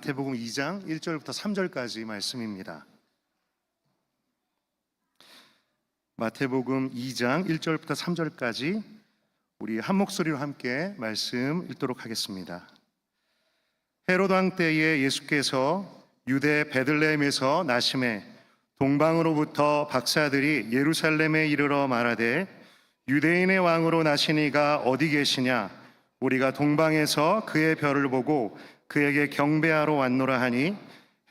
마태복음 2장 1절부터 3절까지 말씀입니다. 마태복음 2장 1절부터 3절까지 우리 한 목소리로 함께 말씀 읽도록 하겠습니다. 헤롯 왕 때에 예수께서 유대 베들레헴에서 나심에 동방으로부터 박사들이 예루살렘에 이르러 말하되 유대인의 왕으로 나시니가 어디 계시냐? 우리가 동방에서 그의 별을 보고 그에게 경배하러 왔노라 하니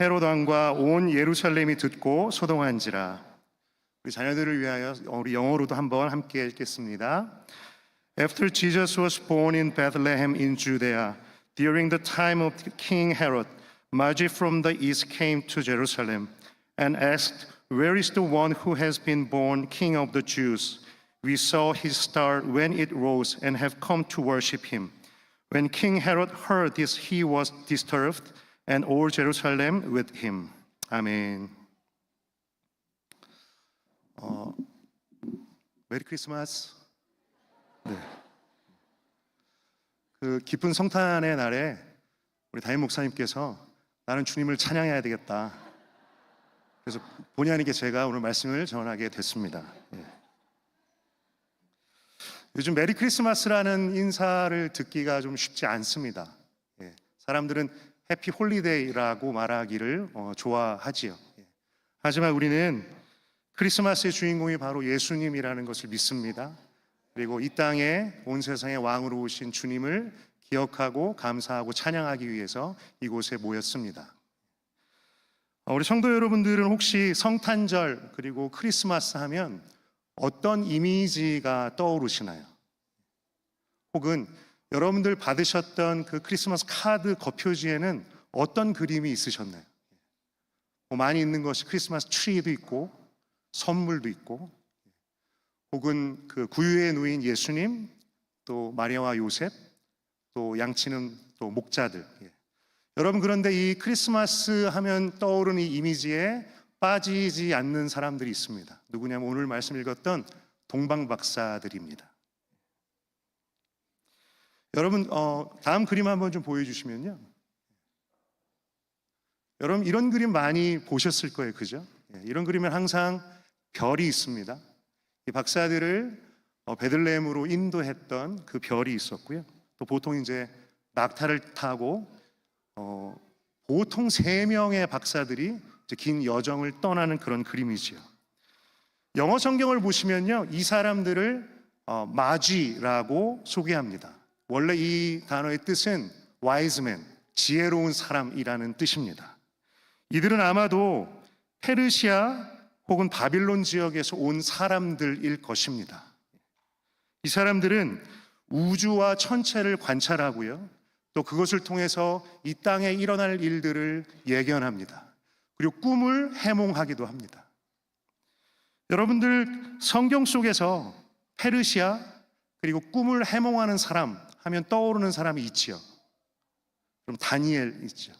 헤롯 왕과 온 예루살렘이 듣고 소동한지라. 우리 자녀들을 위하여 우리 영어로도 한번 함께 읽겠습니다. After Jesus was born in Bethlehem in Judea, during the time of King Herod, Magi from the east came to Jerusalem and asked, "Where is the one who has been born King of the Jews? We saw his star when it rose and have come to worship him." When King Herod heard this, he was disturbed, and all Jerusalem with him. 아멘. 메리 크리스마스. 네. 그 기쁜 성탄의 날에 우리 담임 목사님께서 나는 주님을 찬양해야 되겠다. 그래서 본의 아니게 제가 오늘 말씀을 전하게 됐습니다. 예. 요즘 메리 크리스마스라는 인사를 듣기가 좀 쉽지 않습니다. 예. 사람들은 해피 홀리데이라고 말하기를 좋아하지요. 예. 하지만 우리는 크리스마스의 주인공이 바로 예수님이라는 것을 믿습니다. 그리고 이 땅에 온 세상의 왕으로 오신 주님을 기억하고 감사하고 찬양하기 위해서 이곳에 모였습니다. 우리 성도 여러분들은 혹시 성탄절 그리고 크리스마스 하면 어떤 이미지가 떠오르시나요? 혹은 여러분들 받으셨던 그 크리스마스 카드 겉표지에는 어떤 그림이 있으셨나요? 많이 있는 것이 크리스마스 트리도 있고 선물도 있고, 혹은 그 구유에 누인 예수님, 또 마리아와 요셉, 또 양치는 또 목자들. 여러분, 그런데 이 크리스마스 하면 떠오르는 이 이미지에 빠지지 않는 사람들이 있습니다. 누구냐면 오늘 말씀 읽었던 동방박사들입니다. 여러분, 다음 그림 한번 좀 보여주시면요. 여러분, 이런 그림 많이 보셨을 거예요, 그죠? 이런 그림은 항상 별이 있습니다. 이 박사들을 베들레헴으로 인도했던 그 별이 있었고요. 또 보통 이제 낙타를 타고 보통 3명의 박사들이 이제 긴 여정을 떠나는 그런 그림이지요. 영어 성경을 보시면요, 이 사람들을 마쥐라고 소개합니다. 원래 이 단어의 뜻은 wise man, 지혜로운 사람이라는 뜻입니다. 이들은 아마도 페르시아 혹은 바빌론 지역에서 온 사람들일 것입니다. 이 사람들은 우주와 천체를 관찰하고요, 또 그것을 통해서 이 땅에 일어날 일들을 예견합니다. 그리고 꿈을 해몽하기도 합니다. 여러분들, 성경 속에서 페르시아 그리고 꿈을 해몽하는 사람 하면 떠오르는 사람이 있지요. 그럼 다니엘 있죠.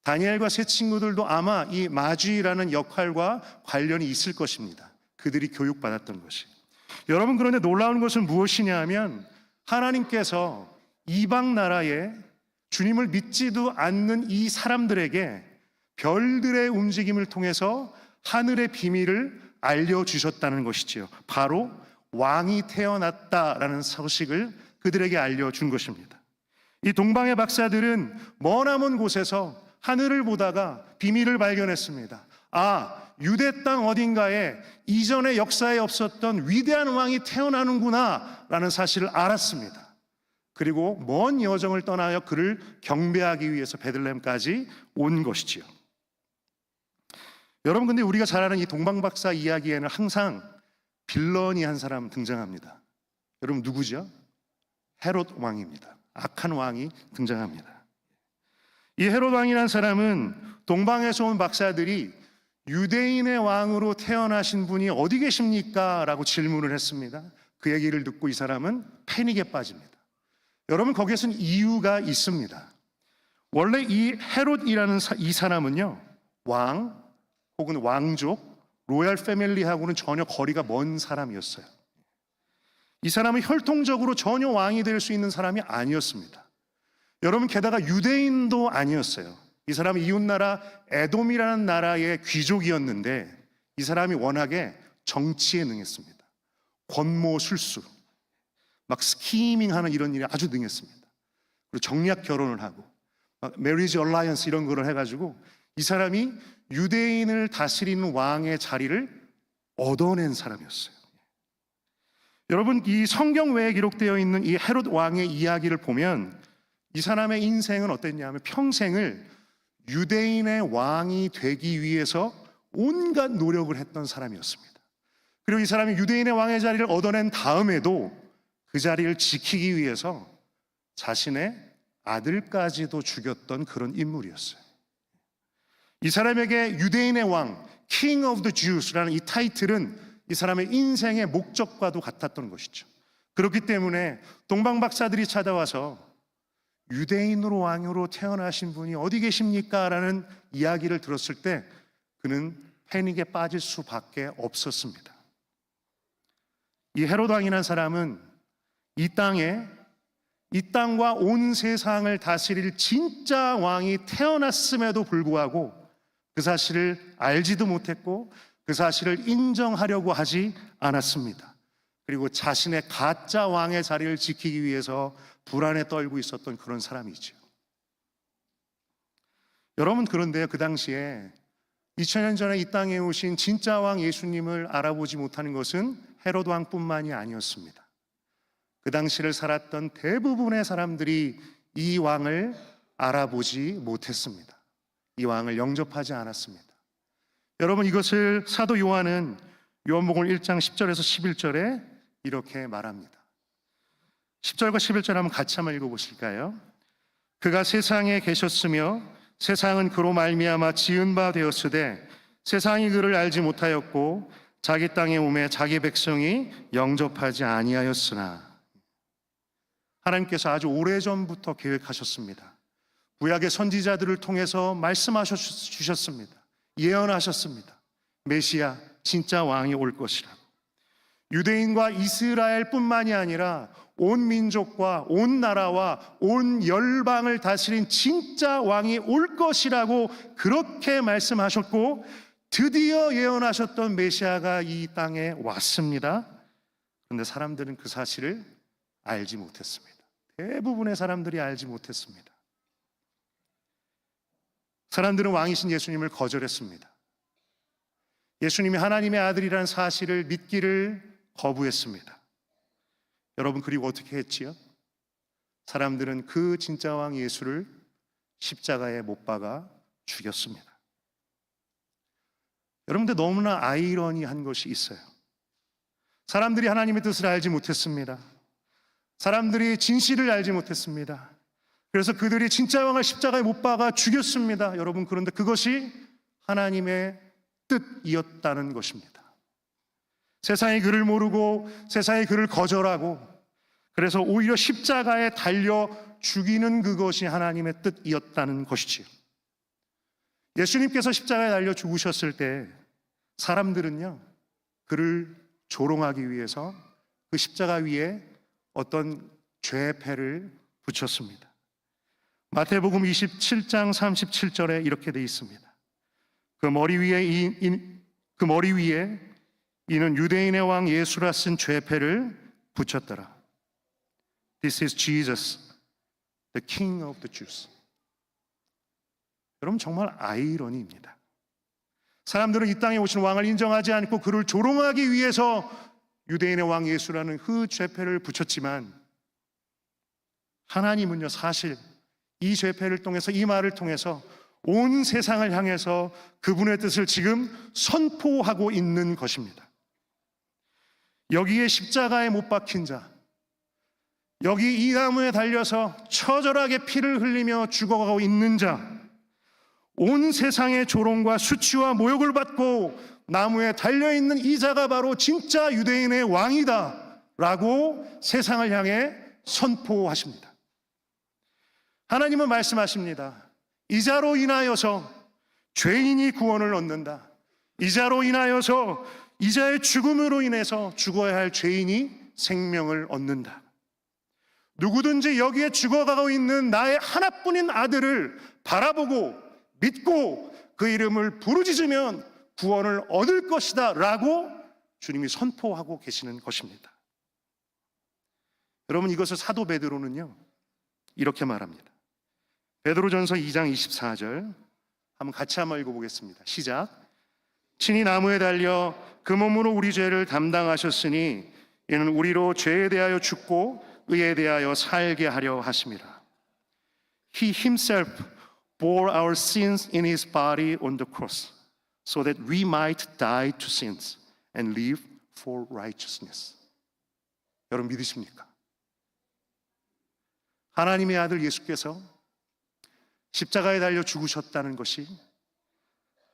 다니엘과 세 친구들도 아마 이 마쥐라는 역할과 관련이 있을 것입니다. 그들이 교육받았던 것이. 여러분, 그런데 놀라운 것은 무엇이냐 하면 하나님께서 이방 나라에 주님을 믿지도 않는 이 사람들에게 별들의 움직임을 통해서 하늘의 비밀을 알려주셨다는 것이지요. 바로 왕이 태어났다라는 소식을 그들에게 알려준 것입니다. 이 동방의 박사들은 머나먼 곳에서 하늘을 보다가 비밀을 발견했습니다. 유대 땅 어딘가에 이전의 역사에 없었던 위대한 왕이 태어나는구나 라는 사실을 알았습니다. 그리고 먼 여정을 떠나여 그를 경배하기 위해서 베들레헴까지 온 것이지요. 여러분, 근데 우리가 잘 아는 이 동방박사 이야기에는 항상 빌런이 한 사람 등장합니다. 여러분, 누구죠? 헤롯 왕입니다. 악한 왕이 등장합니다. 이 헤롯 왕이라는 사람은 동방에서 온 박사들이 유대인의 왕으로 태어나신 분이 어디 계십니까? 라고 질문을 했습니다. 그 얘기를 듣고 이 사람은 패닉에 빠집니다. 여러분, 거기에서는 이유가 있습니다. 원래 이 헤롯이라는 이 사람은요, 왕 혹은 왕족, 로얄 패밀리하고는 전혀 거리가 먼 사람이었어요. 이 사람은 혈통적으로 전혀 왕이 될 수 있는 사람이 아니었습니다. 여러분, 게다가 유대인도 아니었어요. 이 사람은 이웃나라 에돔이라는 나라의 귀족이었는데 이 사람이 워낙에 정치에 능했습니다. 권모술수, 막 스키밍하는 이런 일에 아주 능했습니다. 그리고 정략 결혼을 하고 메리지 얼라이언스 이런 거를 해가지고 이 사람이 유대인을 다스리는 왕의 자리를 얻어낸 사람이었어요. 여러분, 이 성경 외에 기록되어 있는 이 헤롯 왕의 이야기를 보면 이 사람의 인생은 어땠냐면 평생을 유대인의 왕이 되기 위해서 온갖 노력을 했던 사람이었습니다. 그리고 이 사람이 유대인의 왕의 자리를 얻어낸 다음에도 그 자리를 지키기 위해서 자신의 아들까지도 죽였던 그런 인물이었어요. 이 사람에게 유대인의 왕, King of the Jews라는 이 타이틀은 이 사람의 인생의 목적과도 같았던 것이죠. 그렇기 때문에 동방 박사들이 찾아와서 유대인으로 왕으로 태어나신 분이 어디 계십니까? 라는 이야기를 들었을 때 그는 패닉에 빠질 수밖에 없었습니다. 이 헤롯 왕이라는 사람은 이 땅과 온 세상을 다스릴 진짜 왕이 태어났음에도 불구하고 그 사실을 알지도 못했고 그 사실을 인정하려고 하지 않았습니다. 그리고 자신의 가짜 왕의 자리를 지키기 위해서 불안에 떨고 있었던 그런 사람이죠. 여러분, 그런데요, 그 당시에 2000년 전에 이 땅에 오신 진짜 왕 예수님을 알아보지 못하는 것은 헤롯 왕뿐만이 아니었습니다. 그 당시를 살았던 대부분의 사람들이 이 왕을 알아보지 못했습니다. 이 왕을 영접하지 않았습니다. 여러분, 이것을 사도 요한은 요한복음 1장 10절에서 11절에 이렇게 말합니다. 10절과 11절 한번 같이 한번 읽어보실까요? 그가 세상에 계셨으며 세상은 그로 말미암아 지은 바 되었으되 세상이 그를 알지 못하였고 자기 땅에 오매 자기 백성이 영접하지 아니하였으나 하나님께서 아주 오래전부터 계획하셨습니다. 구약의 선지자들을 통해서 말씀하셔 주셨습니다. 예언하셨습니다. 메시아, 진짜 왕이 올 것이라고. 유대인과 이스라엘뿐만이 아니라 온 민족과 온 나라와 온 열방을 다스린 진짜 왕이 올 것이라고 그렇게 말씀하셨고 드디어 예언하셨던 메시아가 이 땅에 왔습니다. 그런데 사람들은 그 사실을 알지 못했습니다. 대부분의 사람들이 알지 못했습니다. 사람들은 왕이신 예수님을 거절했습니다. 예수님이 하나님의 아들이라는 사실을 믿기를 거부했습니다. 여러분, 그리고 어떻게 했지요? 사람들은 그 진짜 왕 예수를 십자가에 못 박아 죽였습니다. 여러분들, 너무나 아이러니한 것이 있어요. 사람들이 하나님의 뜻을 알지 못했습니다. 사람들이 진실을 알지 못했습니다. 그래서 그들이 진짜 왕을 십자가에 못 박아 죽였습니다. 여러분, 그런데 그것이 하나님의 뜻이었다는 것입니다. 세상이 그를 모르고 세상이 그를 거절하고 그래서 오히려 십자가에 달려 죽이는 그것이 하나님의 뜻이었다는 것이지요. 예수님께서 십자가에 달려 죽으셨을 때 사람들은요, 그를 조롱하기 위해서 그 십자가 위에 어떤 죄패를 붙였습니다. 마태복음 27장 37절에 이렇게 되어 있습니다. 그 머리 위에 이는 유대인의 왕 예수라 쓴 죄패를 붙였더라. This is Jesus, the King of the Jews. 여러분, 정말 아이러니입니다. 사람들은 이 땅에 오신 왕을 인정하지 않고 그를 조롱하기 위해서 유대인의 왕 예수라는 그 죄패를 붙였지만 하나님은요, 사실 이 죄패를 통해서, 이 말을 통해서 온 세상을 향해서 그분의 뜻을 지금 선포하고 있는 것입니다. 여기에 십자가에 못 박힌 자, 여기 이 나무에 달려서 처절하게 피를 흘리며 죽어가고 있는 자, 온 세상의 조롱과 수치와 모욕을 받고 나무에 달려있는 이 자가 바로 진짜 유대인의 왕이다 라고 세상을 향해 선포하십니다. 하나님은 말씀하십니다. 이 자로 인하여서 죄인이 구원을 얻는다. 이 자로 인하여서 이 자의 죽음으로 인해서 죽어야 할 죄인이 생명을 얻는다. 누구든지 여기에 죽어가고 있는 나의 하나뿐인 아들을 바라보고 믿고 그 이름을 부르짖으면 구원을 얻을 것이다 라고 주님이 선포하고 계시는 것입니다. 여러분, 이것을 사도 베드로는요 이렇게 말합니다. 베드로전서 2장 24절 한번 같이 한번 읽어보겠습니다. 시작. 친히 나무에 달려 그 몸으로 우리 죄를 담당하셨으니 이는 우리로 죄에 대하여 죽고 의에 대하여 살게 하려 하심이라. He himself bore our sins in his body on the cross so that we might die to sins and live for righteousness. 여러분 믿으십니까? 하나님의 아들 예수께서 십자가에 달려 죽으셨다는 것이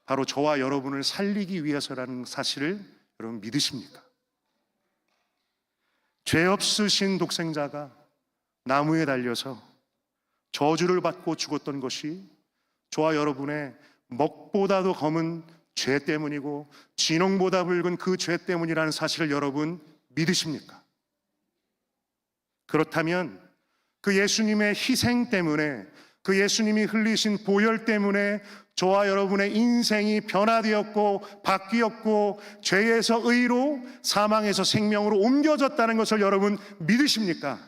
바로 저와 여러분을 살리기 위해서라는 사실을 여러분 믿으십니까? 죄 없으신 독생자가 나무에 달려서 저주를 받고 죽었던 것이 저와 여러분의 먹보다도 검은 죄 때문이고 진홍보다 붉은 그 죄 때문이라는 사실을 여러분 믿으십니까? 그렇다면 그 예수님의 희생 때문에, 그 예수님이 흘리신 보혈 때문에 저와 여러분의 인생이 변화되었고 바뀌었고 죄에서 의로, 사망에서 생명으로 옮겨졌다는 것을 여러분 믿으십니까?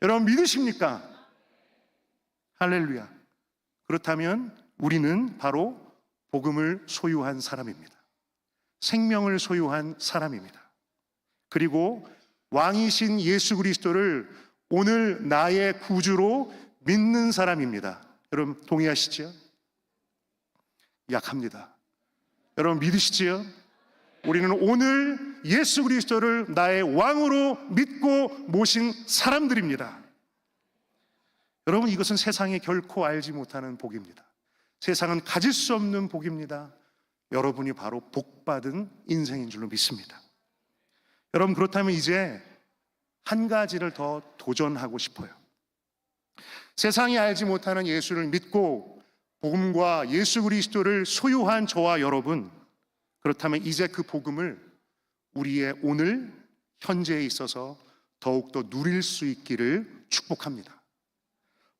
여러분 믿으십니까? 할렐루야. 그렇다면 우리는 바로 복음을 소유한 사람입니다. 생명을 소유한 사람입니다. 그리고 왕이신 예수 그리스도를 오늘 나의 구주로 믿는 사람입니다. 여러분 동의하시죠? 약합니다. 여러분 믿으시지요? 우리는 오늘 예수 그리스도를 나의 왕으로 믿고 모신 사람들입니다. 여러분 이것은 세상에 결코 알지 못하는 복입니다. 세상은 가질 수 없는 복입니다. 여러분이 바로 복받은 인생인 줄로 믿습니다. 여러분 그렇다면 이제 한 가지를 더 도전하고 싶어요. 세상이 알지 못하는 예수를 믿고 복음과 예수 그리스도를 소유한 저와 여러분, 그렇다면 이제 그 복음을 우리의 오늘 현재에 있어서 더욱더 누릴 수 있기를 축복합니다.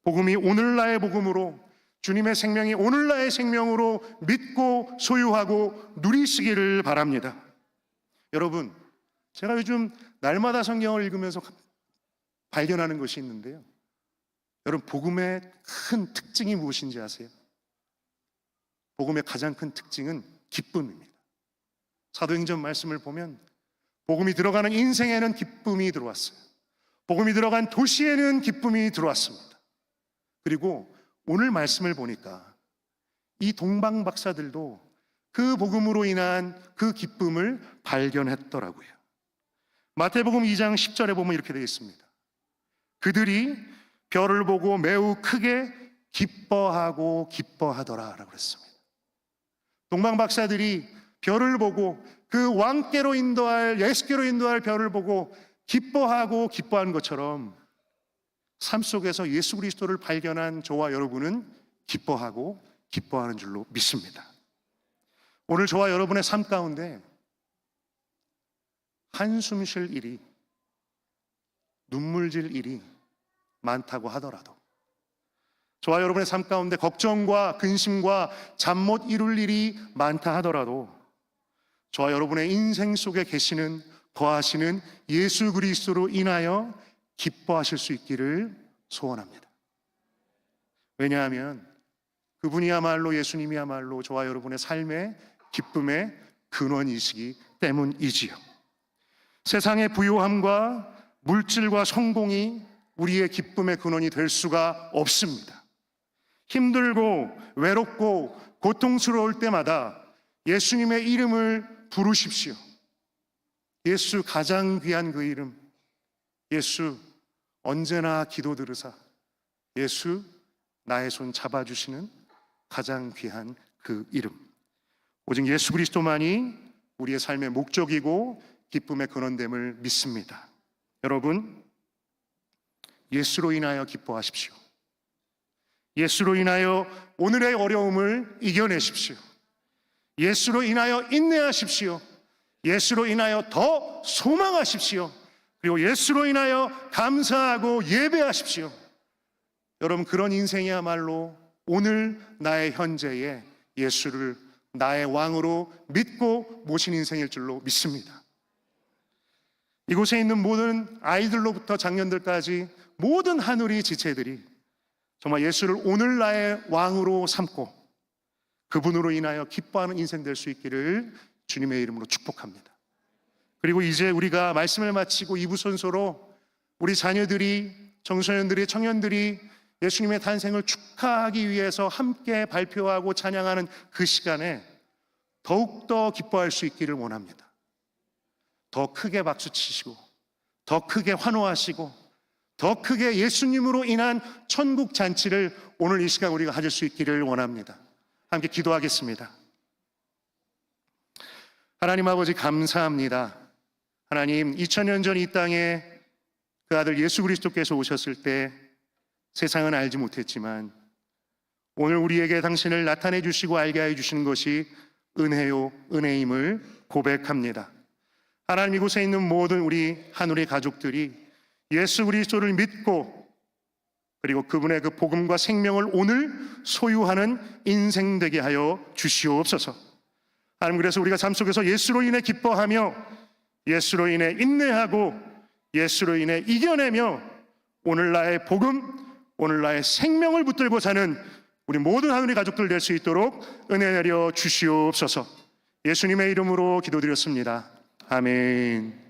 복음이 오늘날의 복음으로, 주님의 생명이 오늘날의 생명으로 믿고 소유하고 누리시기를 바랍니다. 여러분, 제가 요즘 날마다 성경을 읽으면서 발견하는 것이 있는데요, 여러분 복음의 큰 특징이 무엇인지 아세요? 복음의 가장 큰 특징은 기쁨입니다. 사도행전 말씀을 보면 복음이 들어가는 인생에는 기쁨이 들어왔어요. 복음이 들어간 도시에는 기쁨이 들어왔습니다. 그리고 오늘 말씀을 보니까 이 동방 박사들도 그 복음으로 인한 그 기쁨을 발견했더라고요. 마태복음 2장 10절에 보면 이렇게 되어 있습니다. 그들이 별을 보고 매우 크게 기뻐하고 기뻐하더라 라고 했습니다. 동방 박사들이 별을 보고 그 왕께로 인도할, 예수께로 인도할 별을 보고 기뻐하고 기뻐한 것처럼 삶 속에서 예수 그리스도를 발견한 저와 여러분은 기뻐하고 기뻐하는 줄로 믿습니다. 오늘 저와 여러분의 삶 가운데 한숨 쉴 일이, 눈물 질 일이 많다고 하더라도, 저와 여러분의 삶 가운데 걱정과 근심과 잠 못 이룰 일이 많다 하더라도 저와 여러분의 인생 속에 계시는, 거하시는 예수 그리스도로 인하여 기뻐하실 수 있기를 소원합니다. 왜냐하면 그분이야말로, 예수님이야말로 저와 여러분의 삶의 기쁨의 근원이시기 때문이지요. 세상의 부요함과 물질과 성공이 우리의 기쁨의 근원이 될 수가 없습니다. 힘들고 외롭고 고통스러울 때마다 예수님의 이름을 부르십시오. 예수, 가장 귀한 그 이름, 예수 언제나 기도 들으사, 예수 나의 손 잡아주시는 가장 귀한 그 이름, 오직 예수 그리스도만이 우리의 삶의 목적이고 기쁨의 근원됨을 믿습니다. 여러분, 예수로 인하여 기뻐하십시오. 예수로 인하여 오늘의 어려움을 이겨내십시오. 예수로 인하여 인내하십시오. 예수로 인하여 더 소망하십시오. 그리고 예수로 인하여 감사하고 예배하십시오. 여러분, 그런 인생이야말로 오늘 나의 현재에 예수를 나의 왕으로 믿고 모신 인생일 줄로 믿습니다. 이곳에 있는 모든 아이들로부터 장년들까지 모든 하늘의 지체들이 정말 예수를 오늘 나의 왕으로 삼고 그분으로 인하여 기뻐하는 인생 될 수 있기를 주님의 이름으로 축복합니다. 그리고 이제 우리가 말씀을 마치고 2부 순서로 우리 자녀들이, 청소년들이, 청년들이 예수님의 탄생을 축하하기 위해서 함께 발표하고 찬양하는 그 시간에 더욱더 기뻐할 수 있기를 원합니다. 더 크게 박수치시고 더 크게 환호하시고 더 크게 예수님으로 인한 천국 잔치를 오늘 이 시간 우리가 가질 수 있기를 원합니다. 함께 기도하겠습니다. 하나님 아버지 감사합니다. 하나님 2000년 전 이 땅에 그 아들 예수 그리스도께서 오셨을 때 세상은 알지 못했지만 오늘 우리에게 당신을 나타내 주시고 알게 해 주시는 것이 은혜요 은혜임을 고백합니다. 하나님 이곳에 있는 모든 우리 하늘의 가족들이 예수 그리스도를 믿고 그리고 그분의 그 복음과 생명을 오늘 소유하는 인생 되게 하여 주시옵소서. 하나님 그래서 우리가 삶 속에서 예수로 인해 기뻐하며 예수로 인해 인내하고 예수로 인해 이겨내며 오늘 나의 복음, 오늘 나의 생명을 붙들고 사는 우리 모든 하늘의 가족들 될 수 있도록 은혜 내려 주시옵소서. 예수님의 이름으로 기도드렸습니다. 아멘.